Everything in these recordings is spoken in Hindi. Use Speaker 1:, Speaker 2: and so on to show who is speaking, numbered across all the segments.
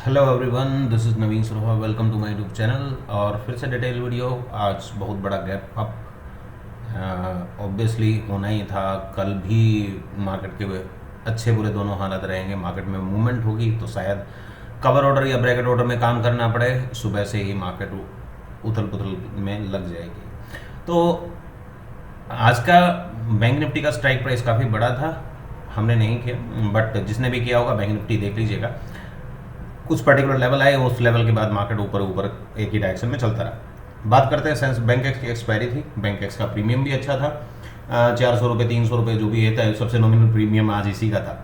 Speaker 1: Hello everyone, this is Naveen Saroha. Welcome to my YouTube channel. और फिर से डिटेल वीडियो। आज बहुत बड़ा गैप अप ऑब्वियसली होना ही था। कल भी मार्केट के अच्छे बुरे दोनों हालत रहेंगे। मार्केट में मूवमेंट होगी तो शायद कवर ऑर्डर या ब्रैकेट ऑर्डर में काम करना पड़े। सुबह से ही मार्केट उथल पुथल में लग जाएगी। तो आज का बैंक निफ्टी का स्ट्राइक प्राइस काफ़ी बड़ा था। हमने नहीं किया, बट जिसने भी किया होगा बैंक निफ्टी देख लीजिएगा। कुछ पर्टिकुलर लेवल आए, उस लेवल के बाद मार्केट ऊपर ऊपर एक ही डायरेक्शन में चलता रहा। बात करते हैं सेंस बैंक एक्स की एक्सपायरी थी। बैंक एक्स का प्रीमियम भी अच्छा था, 400 रुपये 300 रुपये जो भी है था। सबसे नॉमिनल प्रीमियम आज इसी का था।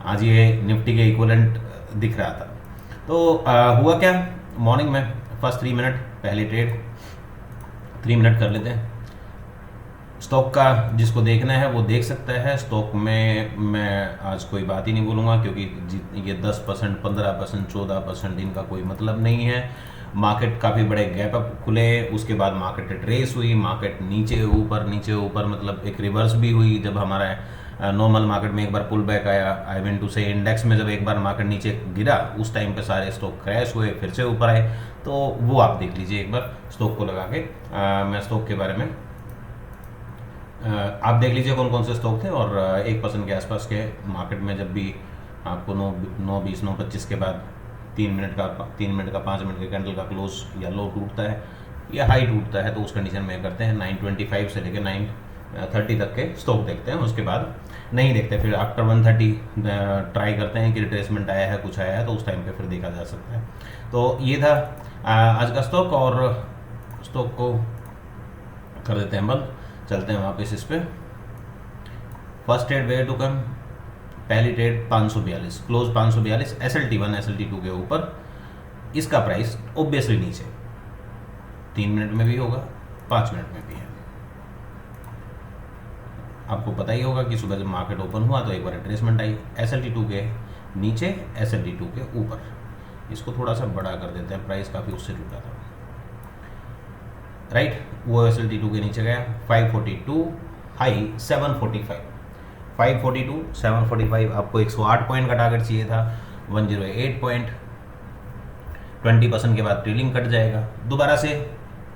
Speaker 1: आज ये निफ्टी के इक्वलेंट दिख रहा था। तो हुआ क्या मॉर्निंग में, फर्स्ट 3 मिनट पहली ट्रेड 3 मिनट कर लेते हैं। स्टॉक का जिसको देखना है वो देख सकता है। स्टॉक में मैं आज कोई बात ही नहीं बोलूँगा, क्योंकि ये 10%, 15%, 14% इनका कोई मतलब नहीं है। मार्केट काफ़ी बड़े गैप अप खुले, उसके बाद मार्केट ट्रेस हुई। मार्केट नीचे ऊपर मतलब एक रिवर्स भी हुई। जब हमारा नॉर्मल मार्केट में एक बार पुल बैक आया, आई मीन टू से इंडेक्स में जब एक बार मार्केट नीचे गिरा, उस टाइम पे सारे स्टॉक क्रैश हुए, फिर से ऊपर आए। तो वो आप देख लीजिए एक बार स्टॉक को लगा के। मैं स्टॉक के बारे में आप देख लीजिए कौन कौन से स्टॉक थे। और 1% के आसपास के मार्केट में जब भी आपको 9:20, 9:25 के बाद 3 मिनट का 5 मिनट के कैंडल का क्लोज या लो टूटता है या हाई टूटता है, तो उस कंडीशन में करते हैं 925 से लेकर 930 तक के स्टॉक देखते हैं। उसके बाद नहीं देखते, फिर आफ्टर 130 ट्राई करते हैं कि रिट्रेसमेंट आया है, कुछ आया है, तो उस टाइम पे फिर देखा जा सकता है। तो ये था आज का स्टॉक। और स्टॉक को कर देते हैं बंद, चलते हैं वापस इस पे। First trade way to come, पहली ट्रेड 542, क्लोज 542, SLT1 SLT2 के ऊपर। इसका प्राइस ऑब्वियसली नीचे 3 मिनट में भी होगा, 5 मिनट में भी है। आपको पता ही होगा कि सुबह जब मार्केट ओपन हुआ तो एक बार रिट्रेसमेंट आई, SLT2 के नीचे, SLT2 के ऊपर। इसको थोड़ा सा बड़ा कर देते हैं, प्राइस काफ़ी उससे टूटा था, राइट। वो SLT2 के नीचे गया 542, हाई 745, 542 745। आपको 108 पॉइंट का टारगेट चाहिए था, 108 पॉइंट। 20% के बाद ट्रेलिंग कट जाएगा दोबारा से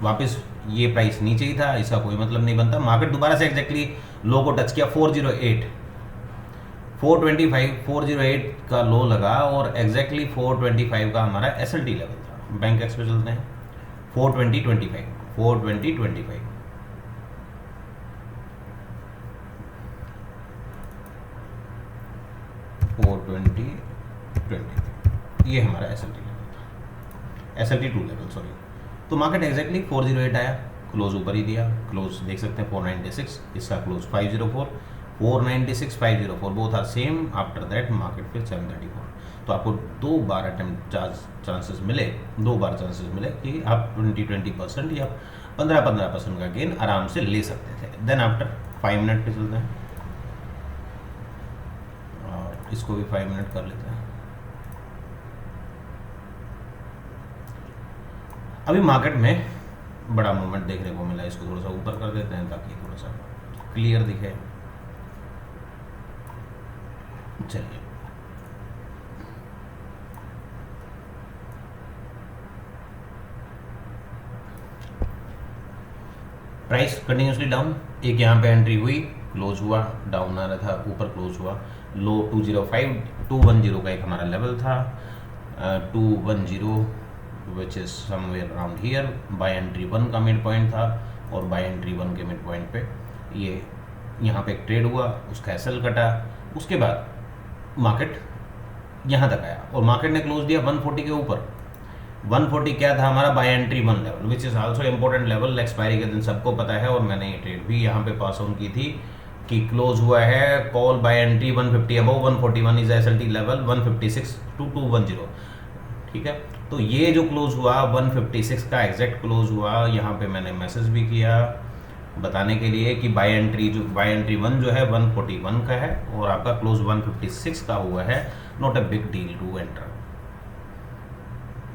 Speaker 1: वापस। ये प्राइस नीचे ही था, इसका कोई मतलब नहीं बनता। मार्केट दोबारा से एग्जैक्टली लो को टच किया, 408, 425, 408 का लो लगा और एग्जैक्टली 425 का हमारा SLT लेवल था। बैंक एक्स पे चलते हैं, 420.25, 420.25। ये हमारा SLT लेवल था, SLT2 लेवल, सॉरी। तो मार्केट एग्जैक्टली 408 आया, क्लोज ऊपर ही दिया। क्लोज देख सकते हैं 496, इसका close 504, 496, 504 both are same. After that market फिर 734। तो आपको 2 बार अटेम्प्ट चांसेस मिले, 2 बार चांसेस मिले कि आप 20% या 15% का गेन आराम से ले सकते थे। देन आफ्टर 5 मिनट पे चलते हैं और इसको भी 5 मिनट कर लेते हैं। अभी मार्केट में बड़ा मूवमेंट देखने को मिला, इसको थोड़ा सा ऊपर कर देते हैं ताकि थोड़ा सा क्लियर दिखे। चलिए, प्राइस कंटिन्यूसली डाउन। एक यहाँ पे एंट्री हुई, क्लोज हुआ, डाउन आ रहा था, ऊपर क्लोज हुआ। लो 205, 210 का एक हमारा लेवल था, 210 which is somewhere around here. Buy entry 1 का मिड पॉइंट था और बाय एंट्री 1 के मिड पॉइंट पे ये यहाँ पे एक ट्रेड हुआ, उसका एसएल कटा। उसके बाद मार्केट यहाँ तक आया और मार्केट ने क्लोज दिया 140 के ऊपर। 140 क्या था हमारा? Buy entry 1 level, which is also important level. Expiry के दिन सबको पता है और मैंने ये ट्रेड भी यहाँ पे पास ऑन की थी कि क्लोज हुआ है call buy entry 150 above 141 is SLT level 156 to 210, ठीक है। तो ये जो क्लोज हुआ 156 का एग्जैक्ट क्लोज हुआ, यहाँ पे मैंने मैसेज भी किया बताने के लिए कि बाय एंट्री 1 जो है 141 का है और आपका क्लोज 156 का हुआ है। Not a big deal to enter.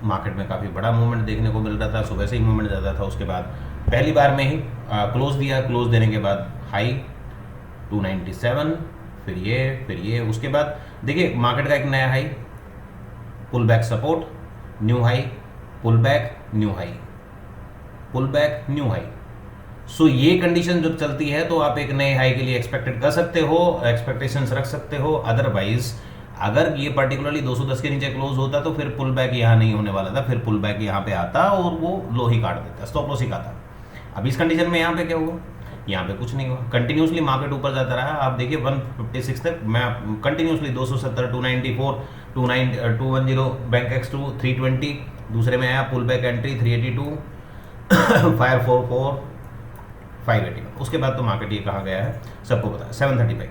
Speaker 1: Market में काफ़ी बड़ा मूवमेंट देखने को मिल रहा था, सुबह से ही मूवमेंट ज़्यादा था। उसके बाद पहली बार में ही क्लोज दिया, क्लोज देने के बाद हाई 297, फिर ये उसके बाद देखिए मार्केट का एक नया high pull back support, new high, pull back, new high, pull back, new high. So ये कंडीशन जब चलती है तो आप एक नए हाई के लिए एक्सपेक्टेड कर सकते हो, एक्सपेक्टेशंस रख सकते हो। अदरवाइज अगर ये पर्टिकुलरली 210 के नीचे क्लोज होता तो फिर पुल बैक यहाँ नहीं होने वाला था, फिर पुल बैक यहाँ पे आता और वो लो ही काट देता, स्टॉप लॉस ही खाता। अब इस कंडीशन में यहाँ पे क्या हुआ, यहाँ पे कुछ नहीं हुआ, कंटिन्यूसली मार्केट ऊपर जाता रहा। आप देखिए 156 तक मैं कंटिन्यूसली 270, 294, 210 बैंक एक्स 2 320, दूसरे में आया पुल बैक एंट्री 382, 544, 581। उसके बाद तो मार्केट ये कहाँ गया है सबको पता है, 735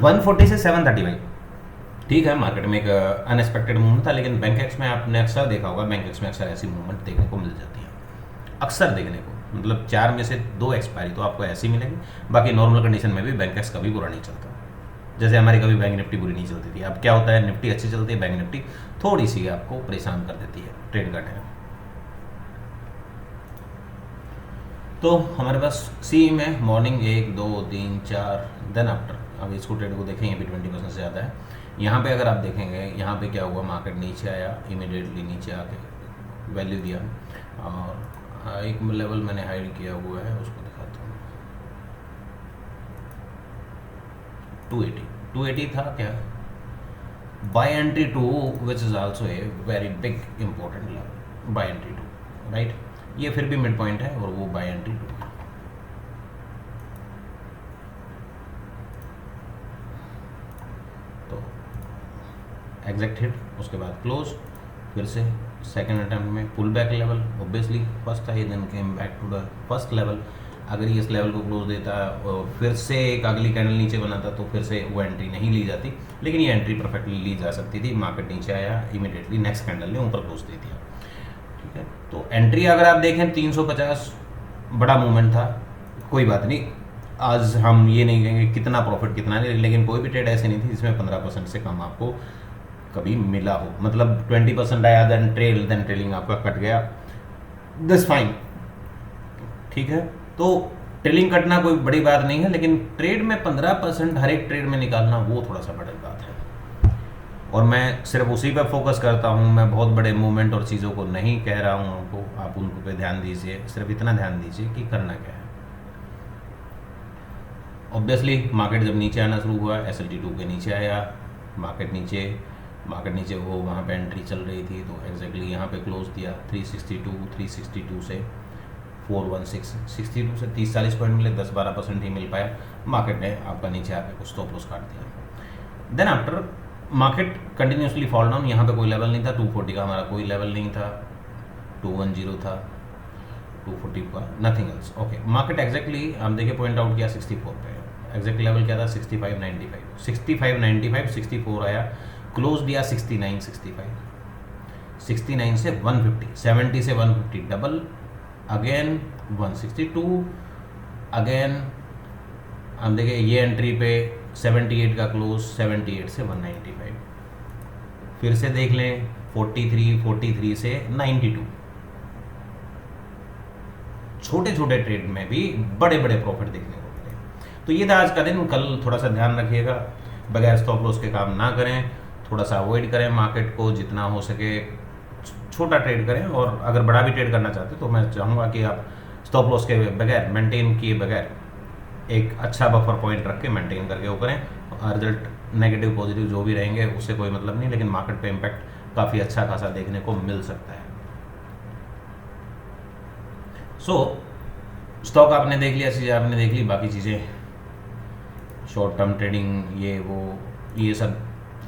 Speaker 1: 140 से 735। ठीक है, मार्केट में एक अनएक्सपेक्टेड मूवमेंट था, लेकिन बैंक एक्स में आपने अक्सर देखा होगा, बैंक एक्स में अक्सर ऐसी मूवमेंट देखने को मिल जाती है, अक्सर देखने को, मतलब 4 में से 2 एक्सपायरी तो आपको ऐसी मिलेगी। बाकी नॉर्मल कंडीशन में भी बैंक एक्स कभी बुरा नहीं चलता, जैसे हमारी कभी बैंक निफ्टी बुरी नहीं चलती थी। अब क्या होता है, निफ्टी अच्छी चलती है, बैंक निफ्टी थोड़ी सी आपको परेशान कर देती है ट्रेड का टाइम। तो हमारे पास सी में मॉर्निंग 1 2 3 4 देन आफ्टर, अब इसको ट्रेड को देखेंगे भी 20% से ज़्यादा है। यहाँ पे अगर आप देखेंगे, यहाँ पे क्या हुआ, मार्केट नीचे आया, इमीडिएटली नीचे आके वैल्यू दिया, और एक लेवल मैंने हाइड किया हुआ है, उसको दिखाता हूँ। 280 था क्या, buy entry two which is also a very big important level, buy entry two, right. ये फिर भी मिड पॉइंट है और वो बाय एंट्री टू है। तो एग्जैक्ट हिट, उसके बाद क्लोज, फिर से सेकंड अटेम्प्ट में pull back level, obviously first था, then came back to the first level. अगर ये इस लेवल को क्लोज देता और फिर से एक अगली कैंडल नीचे बनाता तो फिर से वो एंट्री नहीं ली जाती, लेकिन ये एंट्री परफेक्टली ली जा सकती थी। मार्केट नीचे आया, इमीडिएटली नेक्स्ट कैंडल ने ऊपर क्लोज दे दिया, ठीक है। तो एंट्री अगर आप देखें 350 बड़ा मूवमेंट था, कोई बात नहीं, आज हम ये नहीं कहेंगे कितना प्रॉफिट कितना नहीं, लेकिन कोई भी ट्रेड ऐसी नहीं थी जिसमें 15% से कम आपको कभी मिला हो, मतलब 20% आया देन ट्रेलिंग आपका कट गया, दिस फाइन, ठीक है। तो ट्रेलिंग कटना कोई बड़ी बात नहीं है, लेकिन ट्रेड में 15% हर एक ट्रेड में निकालना वो थोड़ा सा बड़ी बात है, और मैं सिर्फ उसी पर फोकस करता हूँ। मैं बहुत बड़े मूवमेंट और चीज़ों को नहीं कह रहा हूँ आपको, आप उनको पे ध्यान दीजिए, सिर्फ इतना ध्यान दीजिए कि करना क्या है। ऑब्वियसली मार्केट जब नीचे आना शुरू हुआ, SLT2 के नीचे आया, मार्केट नीचे वो वहाँ पे एंट्री चल रही थी, तो एग्जैक्टली यहाँ पे क्लोज दिया 362 से 416, 62 से 30-40 पॉइंट मिले, 10-12% ही मिल पाया। मार्केट ने आपका नीचे आके कुछ स्टॉप लॉस काट दिया। Then after market continuously fall down, यहाँ पे कोई लेवल नहीं था, 240 का हमारा कोई लेवल नहीं था, 210 था, 240 का nothing else, okay. Market exactly हम देखिए पॉइंट आउट किया 64 पे, एग्जैक्ट लेवल क्या था 65.95, 64 आया, क्लोज दिया 69.65, 69 से 150, 70 से 150 डबल, अगेन 162, अगेन हम देखिए ये एंट्री पे 78 का क्लोज, 78 से 195, फिर से देख लें 43 से 92। छोटे छोटे ट्रेड में भी बड़े बड़े प्रॉफिट देखने को मिले। तो ये था आज का दिन। कल थोड़ा सा ध्यान रखिएगा, बगैर स्टॉप लॉस के काम ना करें, थोड़ा सा अवॉइड करें मार्केट को, जितना हो सके छोटा ट्रेड करें, और अगर बड़ा भी ट्रेड करना चाहते तो मैं चाहूँगा कि आप स्टॉप लॉस के बगैर, मेंटेन किए बगैर एक अच्छा बफर पॉइंट रख के मेंटेन करके वो करें। रिजल्ट नेगेटिव पॉजिटिव जो भी रहेंगे उससे कोई मतलब नहीं, लेकिन मार्केट पे इम्पैक्ट काफ़ी अच्छा खासा देखने को मिल सकता है। स्टॉक आपने देख लिया, चीज़ें आपने देख ली, बाकी चीज़ें शॉर्ट टर्म ट्रेडिंग ये सब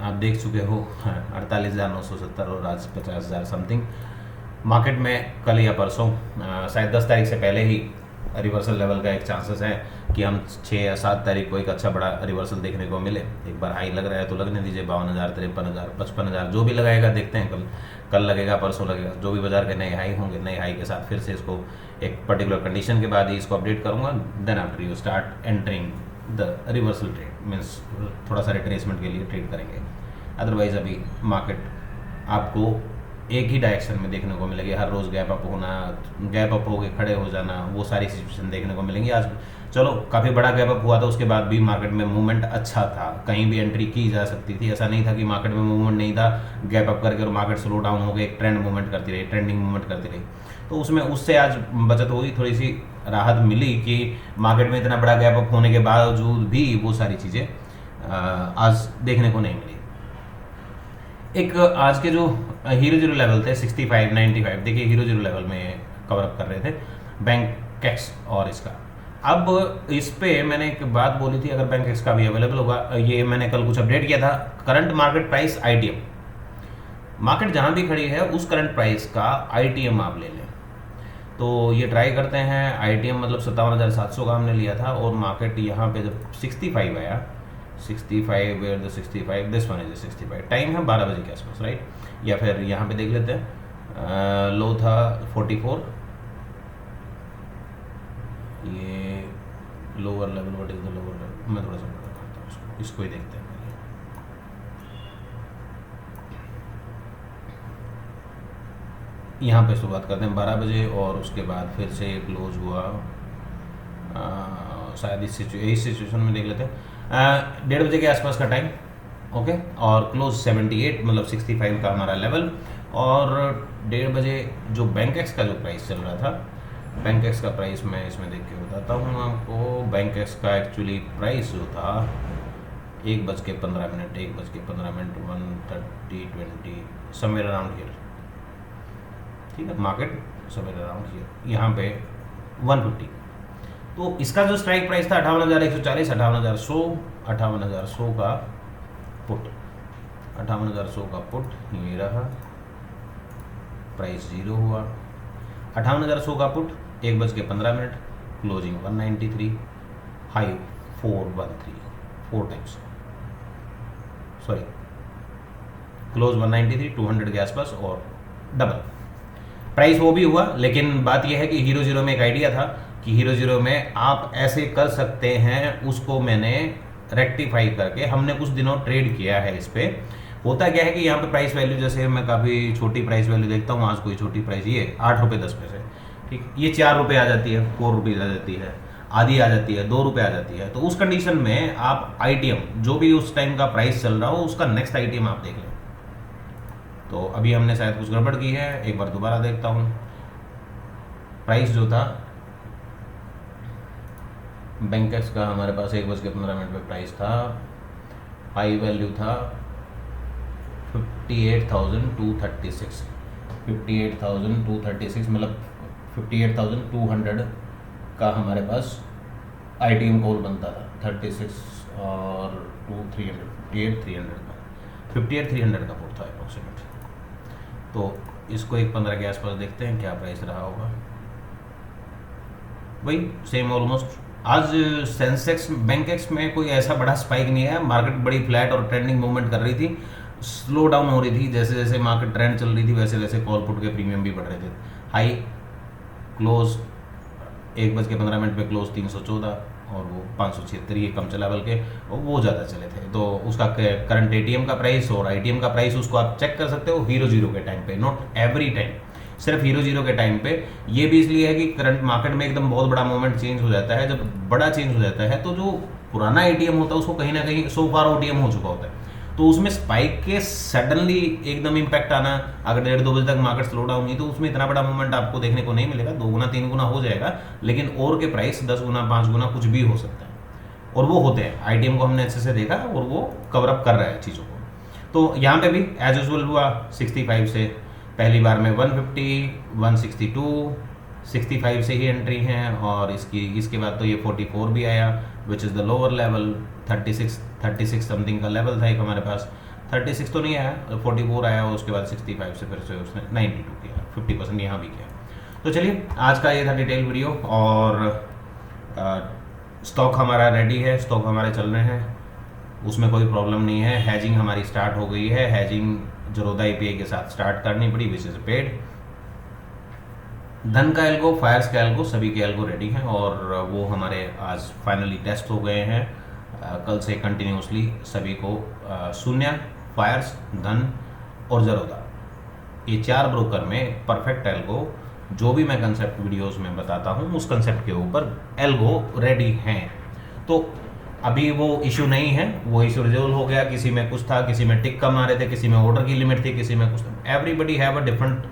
Speaker 1: आप देख चुके हो। 48,970 और आज 50,000 समथिंग। मार्केट में कल या परसों शायद 10 तारीख से पहले ही रिवर्सल लेवल का एक चांसेस है कि हम 6 या 7 तारीख को एक अच्छा बड़ा रिवर्सल देखने को मिले। एक बार हाई लग रहा है तो लगने दीजिए, 52,000, 53,000, 55,000 जो भी लगाएगा देखते हैं, कल लगेगा, परसों लगेगा, जो भी बाजार के नए हाई होंगे, नए हाई के साथ फिर से इसको एक पर्टिकुलर कंडीशन के बाद ही इसको अपडेट करूँगा। Then after you start entering the reversal trade, means थोड़ा सा रिट्रेसमेंट के लिए ट्रेड करेंगे। अदरवाइज अभी मार्केट आपको एक ही डायरेक्शन में देखने को मिलेगी, हर रोज़ गैप अप होना, गैप अप होके खड़े हो जाना, वो सारी सिचुएशन देखने को मिलेंगी। आज चलो काफ़ी बड़ा गैप अप हुआ था, उसके बाद भी मार्केट में मूवमेंट अच्छा था, कहीं भी एंट्री की जा सकती थी, ऐसा नहीं था कि मार्केट में मूवमेंट नहीं था, गैप अप करके और मार्केट स्लो डाउन हो गए, एक ट्रेंड मूवमेंट करती रही, ट्रेंडिंग मूवमेंट करती रही। तो उसमें उससे आज बचत हुई, थोड़ी सी राहत मिली कि मार्केट में इतना बड़ा गैप अप होने के बावजूद भी वो सारी चीज़ें आज देखने को नहीं मिली। एक आज के जो हीरो जीरो लेवल थे 65 95, देखिए हीरो जीरो लेवल में कवर अप कर रहे थे बैंक एक्स और इसका। अब इस पे मैंने एक बात बोली थी, अगर बैंक एक्स का भी अवेलेबल होगा, ये मैंने कल कुछ अपडेट किया था, current market price ITM, market जहां भी खड़ी है उस करंट प्राइस का आईटीएम आप ले लें। तो ये ट्राई करते हैं, आईटीएम मतलब 57,700 का हमने लिया था, और मार्केट यहाँ पे जब 65 आया, 65 where the 65, this one is 65, time है 12 बजे के आसपास, राइट, या फिर यहाँ पे देख लेते हैं, लो था 44, ये lower level, what is the lower level, मैं थोड़ा सा बड़ा करता हूँ इसको ही देखते हैं। यहाँ पे शुरुआत करते हैं 12 बजे, और उसके बाद फिर से क्लोज हुआ शायद इस सिचुएशन में देख लेते हैं, 1:30 बजे के आसपास का टाइम, ओके, और क्लोज 78 मतलब 65 का हमारा लेवल। और 1:30 बजे जो बैंक एक्स का जो प्राइस चल रहा था, बैंक एक्स का प्राइस मैं इसमें देख के बताता हूँ आपको। बैंक एक्स का एक्चुअली प्राइस जो था 1:15, 1:15, 1:30, 20 समवेयर अराउंड हियर, ठीक है, मार्केट समवेयर अराउंड हियर, यहाँ पे 150। तो इसका जो स्ट्राइक प्राइस था 58,140, 58,100 का पुट, 58,100 का पुट ये रहा, प्राइस 0 हुआ, 58,100 का put 1:15, closing 193, high 413, 4 times, sorry close 193, 200 के आसपास और डबल प्राइस वो भी हुआ। लेकिन बात यह है कि हीरो जीरो में एक आइडिया था कि हीरो जीरो में आप ऐसे कर सकते हैं, उसको मैंने रेक्टिफाई करके हमने कुछ दिनों ट्रेड किया है इस पे। होता क्या है कि यहाँ पे प्राइस वैल्यू, जैसे मैं काफ़ी छोटी प्राइस वैल्यू देखता हूँ, आज कोई छोटी प्राइस ये 8 रुपये 10 पैसे, ठीक, ये 4 रुपये आ जाती है, 4 रुपीज़ आ जाती है, आधी आ जाती है, 2 रुपये आ जाती है। तो उस कंडीशन में आप आईटीएम जो भी उस टाइम का प्राइस चल रहा हो उसका नेक्स्ट आईटीएम आप देख लें। तो अभी हमने शायद कुछ गड़बड़ की है, एक बार दोबारा देखता हूँ। प्राइस जो था बैंक एक्स का हमारे पास 1:15 पे प्राइस था, हाई वैल्यू था 58,236, 58,236 मतलब 58,200 का हमारे पास आईटीएम कॉल बनता था, 36 और 300, 58,300 का, 58,300 का पुट था अप्रोक्सीमेट। तो इसको 1:15 के आसपास देखते हैं क्या प्राइस रहा होगा, वही सेम ऑलमोस्ट। आज सेंसेक्स बैंक एक्स में कोई ऐसा बड़ा स्पाइक नहीं है, मार्केट बड़ी फ्लैट और ट्रेंडिंग मूवमेंट कर रही थी, स्लो डाउन हो रही थी, जैसे जैसे मार्केट ट्रेंड चल रही थी वैसे वैसे कॉल पुट के प्रीमियम भी बढ़ रहे थे। हाई क्लोज 1:15 पे क्लोज 314 और वो 576, ये कम चला बल्कि वो ज़्यादा चले थे। तो उसका करंट एटीएम का प्राइस और आईटीएम का प्राइस उसको आप चेक कर सकते हो हीरो जीरो के टाइम पे, नॉट एवरी टाइम, सिर्फ हीरो जीरो के टाइम पे। ये भी इसलिए है कि करंट मार्केट में एकदम बहुत बड़ा मूवमेंट चेंज हो जाता है, जब बड़ा चेंज हो जाता है तो जो पुराना एटीएम होता है उसको कहीं ना कहीं सो फार ओटीएम हो चुका होता है, तो उसमें स्पाइक के सडनली एकदम इम्पैक्ट आना, अगर 1:30-2 बजे तक मार्केट स्लो डाउन हुई तो उसमें इतना बड़ा मूवमेंट आपको देखने को नहीं मिलेगा, 2 गुना 3 गुना हो जाएगा, लेकिन और के प्राइस 10 गुना 5 गुना कुछ भी हो सकता है, और वो होते हैं। आईटीएम को हमने अच्छे से देखा और वो कवर अप कर रहा है चीज़ों को। तो यहाँ पे भी एज यूजुअल हुआ, 65 से पहली बार में 150, 162, 65 से ही एंट्री हैं, और इसके बाद तो ये 44 भी आया which is the lower level, 36 something का लेवल था एक हमारे पास, 36 तो नहीं आया, 44 आया, और उसके बाद 65 से फिर से उसने 92 किया, 50% यहाँ भी किया। तो चलिए आज का ये था डिटेल वीडियो, और स्टॉक हमारा रेडी है, स्टॉक हमारे चल रहे हैं, उसमें कोई प्रॉब्लम नहीं है। हैजिंग हमारी स्टार्ट हो गई है, हैजिंग जरोदा API के साथ स्टार्ट करनी पड़ी विच इज़ पेड। धन का एल्गो, फायर्स का एल्गो, सभी के एल्गो रेडी हैं, और वो हमारे आज फाइनली टेस्ट हो गए हैं। कल से कंटिन्यूसली सभी को शून्य, फायर्स, धन और जरोदा, ये 4 ब्रोकर में परफेक्ट एल्गो जो भी मैं कंसेप्ट वीडियोस में बताता हूँ उस कंसेप्ट के ऊपर एल्गो रेडी हैं। तो अभी वो इशू नहीं है, वो इशू रिजोल्व हो गया। किसी में कुछ था, किसी में टिक कम आ रहे थे, किसी में ऑर्डर की लिमिट थी, किसी में कुछ था। Everybody have a different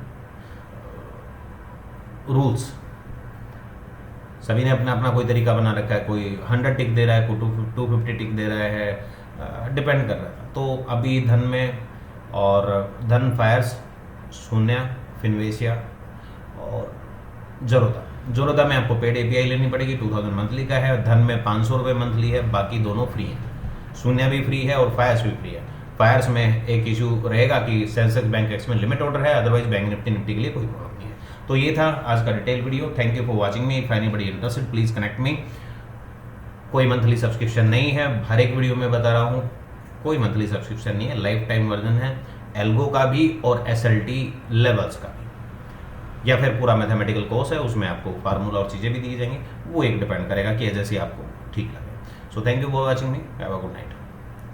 Speaker 1: rules, सभी ने अपना अपना कोई तरीका बना रखा है। कोई 100 टिक दे रहा है, कोई 250 टिक दे रहा है, डिपेंड कर रहा था। तो अभी धन में और धन फायर्स, शून्य, फिनवेशिया और जोरोदा में आपको पेड एपीआई लेनी पड़ेगी, 2000 मंथली का है। धन में 500 रुपये मंथली है, बाकी दोनों फ्री हैं। शून्य भी फ्री है और फायर्स भी फ्री है। फायर्स में एक इशू रहेगा कि सेंसेक्स बैंक एक्स में लिमिट ऑर्डर है, अदरवाइज बैंक निफ्टी के लिए कोई प्रॉब्लम नहीं है। तो ये था आज का detail video. Thank you for watching me. If anybody interested please connect me. कोई मंथली सब्सक्रिप्शन नहीं है, हर एक वीडियो में बता रहा हूँ, कोई मंथली सब्सक्रिप्शन नहीं है, लाइफ टाइम वर्जन है एल्गो का भी और SLT लेवल्स का भी, या फिर पूरा मैथमेटिकल कोर्स है, उसमें आपको फार्मूला और चीज़ें भी दी जाएंगी। वो एक डिपेंड करेगा कि जैसे आपको ठीक लगे। So thank you for watching me, have a good night.